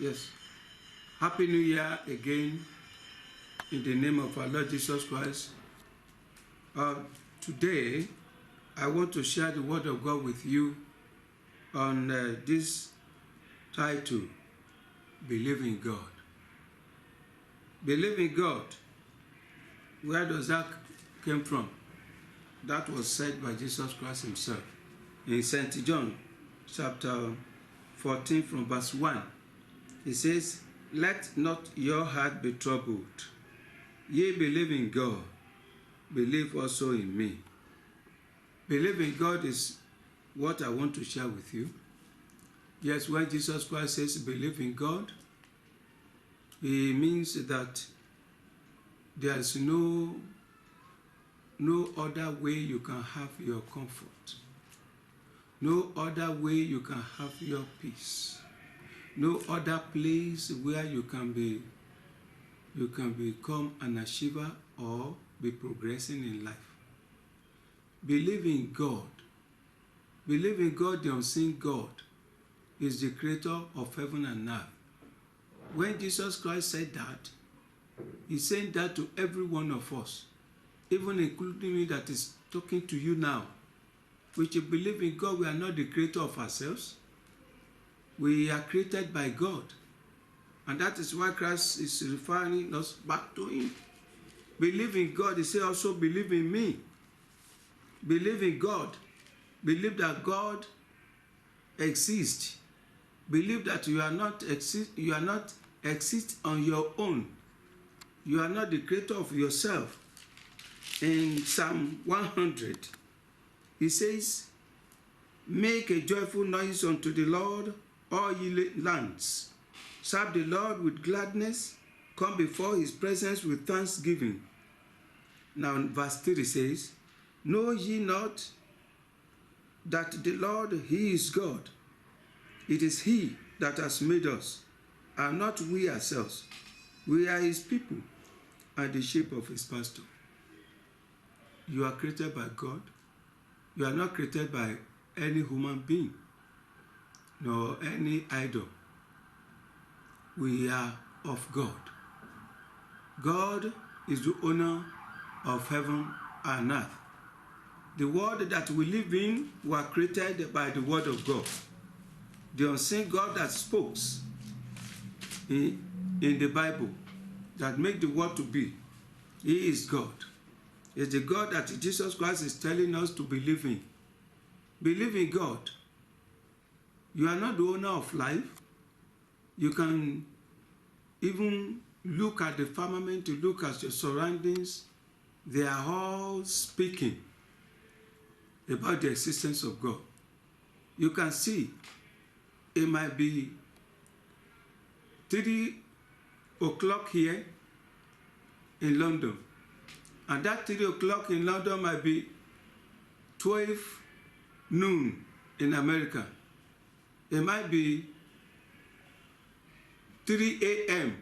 Yes. Happy New Year again in the name of our Lord Jesus Christ. Today, I want to share the Word of God with you on this title, Believe in God. Believe in God. Where does that come from? That was said by Jesus Christ himself in St. John chapter 14 from verse 1. He says, "Let not your heart be troubled. Ye believe in God, believe also in me." Believe in God is what I want to share with you. Yes, when Jesus Christ says believe in God, he means that there is no other way you can have your comfort. No other way you can have your peace. No other place where you can become an achiever or be progressing in life. Believe in God. Believe in God, the unseen God, is the creator of heaven and earth. When Jesus Christ said that, he said that to every one of us, even including me that is talking to you now. Which you believe in God, we are not the creator of ourselves. We are created by God. And that is why Christ is referring us back to him. Believe in God. He said also believe in me. Believe in God. Believe that God exists. Believe that you are not exist on your own. You are not the creator of yourself. In Psalm 100, he says, "Make a joyful noise unto the Lord, all ye lands. Serve the Lord with gladness. Come before his presence with thanksgiving." Now in verse 3 says, "Know ye not that the Lord, he is God? It is he that has made us, and not we ourselves. We are his people, and the sheep of his pasture." You are created by God. You are not created by any human being, nor any idol. We are of God. God is the owner of heaven and earth. The world that we live in were created by the word of God. The unseen God that spoke in the Bible, that made the world to be, he is God. It's the God that Jesus Christ is telling us to believe in. Believe in God. You are not the owner of life. You can even look at the firmament, to look at your surroundings. They are all speaking about the existence of God. You can see it might be 3 o'clock here in London. And that 3 o'clock in London might be 12 noon in America. It might be 3 a.m.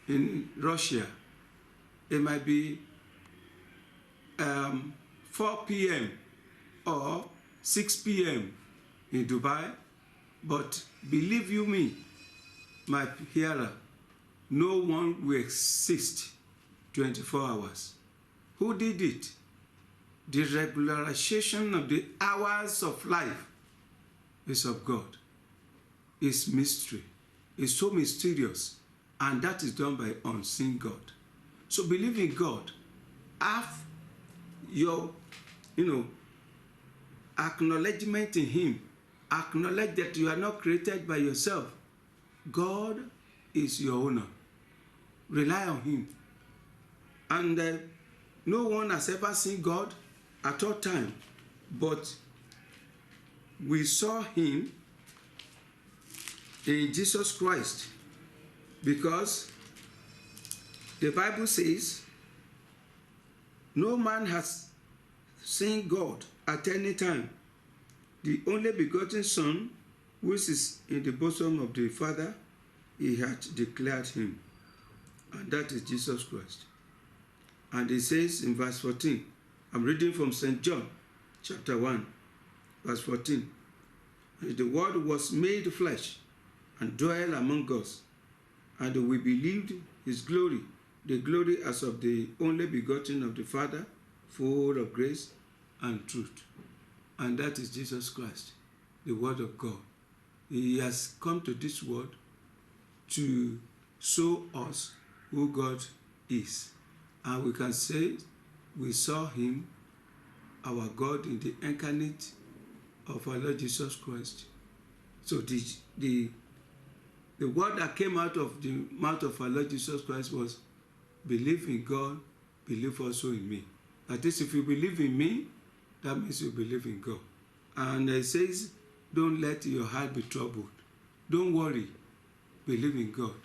in Russia. It might be 4 p.m. or 6 p.m. in Dubai. But believe you me, my hearer, no one will exist 24 hours. Who did it? The regularization of the hours of life is of God. It's mystery. It's so mysterious. And that is done by unseen God. So believe in God. Have your, acknowledgement in him. Acknowledge that you are not created by yourself. God is your owner. Rely on him. And no one has ever seen God at all time, but we saw him in Jesus Christ, because the Bible says no man has seen God at any time. The only begotten Son, which is in the bosom of the Father, he hath declared him. And that is Jesus Christ. And it says in verse 14, I'm reading from St. John chapter 1, verse 14. The Word was made flesh and dwell among us. And we believed his glory, the glory as of the only begotten of the Father, full of grace and truth. And that is Jesus Christ, the Word of God. He has come to this world to show us who God is. And we can say we saw him, our God, in the incarnate of our Lord Jesus Christ. So the word that came out of the mouth of our Lord Jesus Christ was, believe in God, believe also in me. That is, if you believe in me, that means you believe in God. And it says, don't let your heart be troubled. Don't worry, believe in God.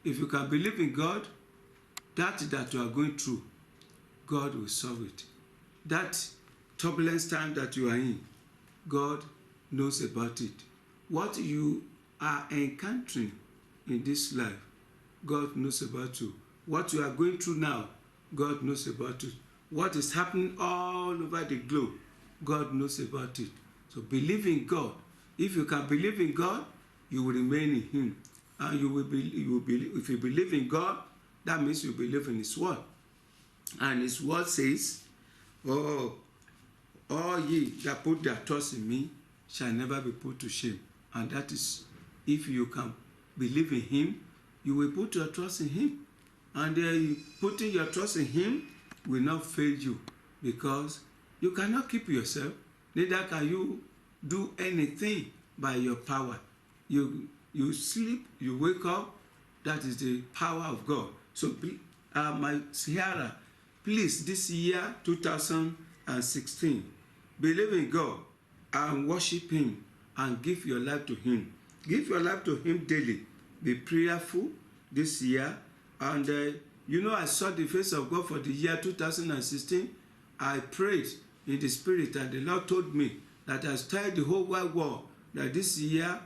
If you can believe in God, that you are going through, God will solve it. That turbulence time that you are in, God knows about it. What you are encountering in this life, God knows about you. What you are going through now, God knows about it. What is happening all over the globe, God knows about it. So believe in God. If you can believe in God, you will remain in him. And you will believe. If you believe in God, that means you believe in his word. And his word says, oh, all ye that put their trust in me shall never be put to shame. And that is, if you can believe in him, you will put your trust in him. And putting your trust in him will not fail you, because you cannot keep yourself, neither can you do anything by your power. You sleep, you wake up, that is the power of God. So my Sierra, please, this year 2016, believe in God and worship him and give your life to him. Give your life to him daily. Be prayerful this year. And I saw the face of God for the year 2016. I prayed in the spirit, and the Lord told me that I studied the whole wide world, that this year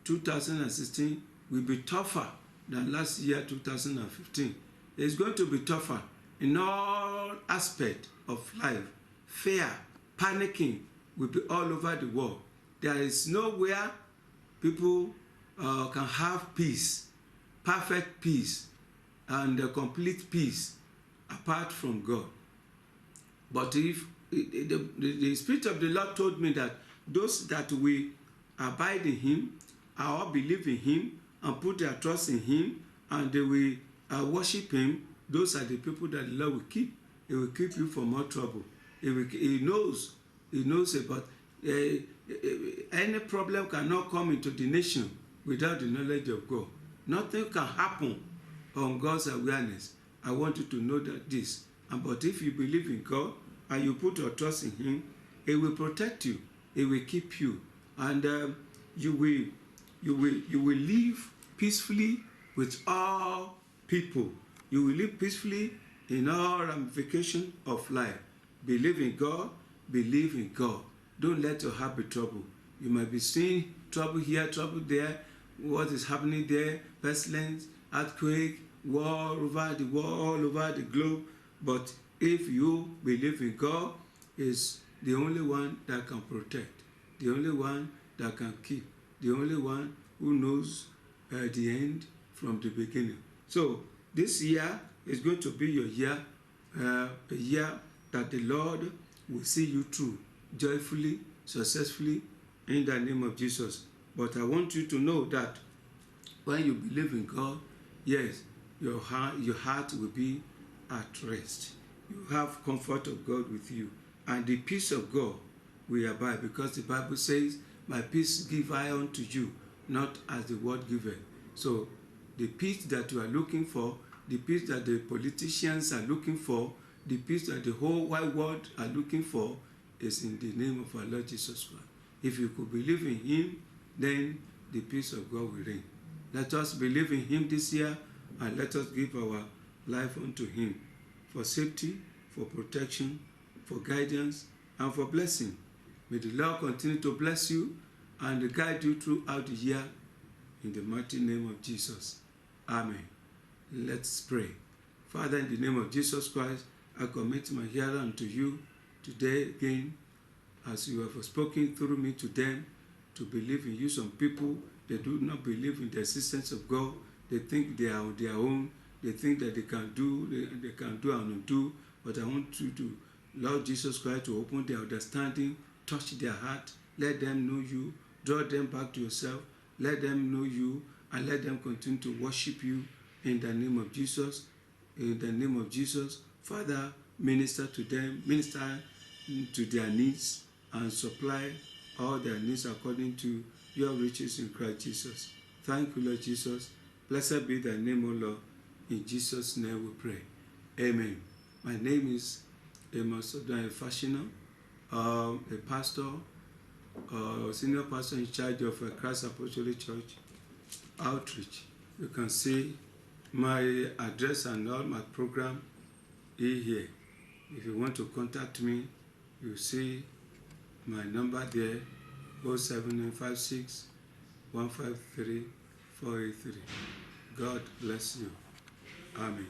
2016 will be tougher than last year 2015. It's going to be tougher in all aspects of life. Fear, panicking will be all over the world. There is nowhere people can have peace, perfect peace, and complete peace apart from God. But if the Spirit of the Lord told me that those that will abide in him, or believe in him, and put their trust in him, and they will worship him, those are the people that the Lord will keep. He will keep you from all trouble. He knows about any problem cannot come into the nation without the knowledge of God. Nothing can happen on God's awareness. I want you to know that this. But if you believe in God and you put your trust in him, he will protect you. He will keep you. And you will live peacefully with all people. You will live peacefully in all ramifications of life. Believe in God. Believe in God. Don't let your heart be troubled. You might be seeing trouble here, trouble there. What is happening there? Pestilence, earthquake, war over the world, all over the globe. But if you believe in God, is the only one that can protect, the only one that can keep, the only one who knows the end from the beginning. So this year is going to be your year, a year that the Lord will see you through joyfully, successfully, in the name of Jesus. But I want you to know that when you believe in God, yes, your heart will be at rest. You have comfort of God with you, and the peace of God will abide, because the Bible says, my peace give I unto you, not as the world giveth. So the peace that you are looking for, the peace that the politicians are looking for, the peace that the whole wide world are looking for, is in the name of our Lord Jesus Christ. If you could believe in him, then the peace of God will reign. Let us believe in him this year, and let us give our life unto him for safety, for protection, for guidance, and for blessing. May the Lord continue to bless you and guide you throughout the year, in the mighty name of Jesus. Amen. Let's pray. Father, in the name of Jesus Christ, I commit my hearer unto you today again, as you have spoken through me to them, to believe in you. Some people, They do not believe in the existence of God. They think they are on their own. They think that they can do and undo. But I want you to, Lord Jesus Christ, to open their understanding, touch their heart, let them know you, draw them back to yourself, let them know you, and let them continue to worship you in the name of Jesus. In the name of Jesus, Father, minister to them, minister to their needs, and supply all their needs according to your riches in Christ Jesus. Thank you, Lord Jesus. Blessed be thy name, O Lord. In Jesus' name we pray. Amen. My name is Amos Odunayo Fashina, a pastor, senior pastor in charge of Christ Apostolic Church Outreach. You can see my address and all my program here. If you want to contact me, you see my number there, 07956 153 483. God bless you. Amen.